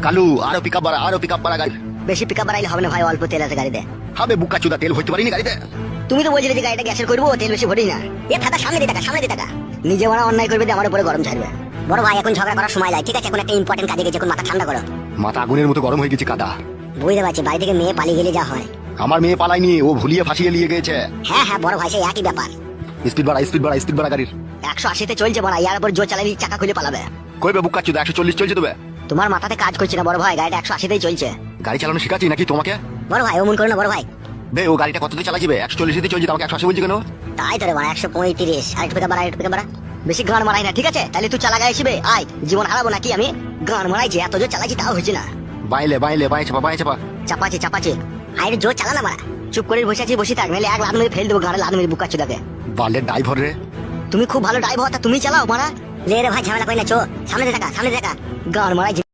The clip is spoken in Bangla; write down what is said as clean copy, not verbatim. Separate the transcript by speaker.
Speaker 1: কালু আরো পিকআপ বাড়া গাড়ি।
Speaker 2: বেশি পিকআপ বাড়াইলে হবে না ভাই, অল্প তেল আছে গাড়িতে।
Speaker 1: হবে বুকা চুদা, তেল ভরতে পারিনি গাড়িতে।
Speaker 2: তুমি তো বলছিলে যে গাড়িটা গ্যাসের করবো, তেল বেশি ভরি না। এ থাকা সামনে দিয়ে টাকা, সামনে দিয়ে টাকা। নিজে মারা অন্যায় করবে দিয়ে আমার উপরে গরম ছাড়বে। বড় ভাই এখন ঝগড়া করার সময় নাই, ঠিক আছে? এখন একটা ইম্পর্টেন্ট কাজে গেছে, এখন মাথা ঠান্ডা করো।
Speaker 1: মাথা আগুনের মতো গরম হয়ে গেছে কাদা।
Speaker 2: বুঝতে পারছি, বাড়ি থেকে মেয়ে পালিয়ে গেলে যা হয়।
Speaker 1: আমার মেয়ে পালায়নি, ও ভুলিয়ে ফাঁসিয়ে নিয়ে গেছে।
Speaker 2: হ্যাঁ হ্যাঁ বড় ভাই, সেই একই ব্যাপার।
Speaker 1: স্পিড বাড়া গাড়ির।
Speaker 2: 180-তে চলছে বড়, ইয়ার উপর জোর চালাবি চাকা খুলে পালাবে।
Speaker 1: কইবে বুকা চুদা 140 চলছে তবে।
Speaker 2: তোমার মাথাতে কাজ করছে না বড় ভাই, গাড়িটা 180-তেই চলছে।
Speaker 1: গাড়ি চালানো শিখাচ্ছি নাকি তোমাকে?
Speaker 2: বড় ভাই অমন করো না বড় ভাই।
Speaker 1: বে ও গাড়িটা কততে চালাছিবে? 140 চলছে, আমাকে 180 বলছি কেন?
Speaker 2: তাই তো রে বড়, 135। আরেকটু পিকআপ বাড়া, আরেকটু পিকআপ বাড়া। বেশি গান মারাই না, ঠিক আছে? তাহলে তুই চালা গাইছিবে, আয় জীবন হারাবো নাকি আমি? গান মারাইছি, এত জোর চালাচ্ছি তাও হয়েছে না।
Speaker 1: বাইলে বাঁয়ে চাপা।
Speaker 2: চাপাচ্ছে। আরে জোর চালা না মারা। চুপ করে বসে আছি, বসে থাক, নাহলে এক লাদ মেরে ফেল দেবো গাড়ি, লাদ মেরে বুকা চুদাকে।
Speaker 1: বালের ড্রাইভার রে।
Speaker 2: তুমি খুব ভালো ড্রাইভার, তা তুমি চালাও মারা। লে রে ভাই ঝামেলা করি না, চো সামনে দেখা, গান মারাই।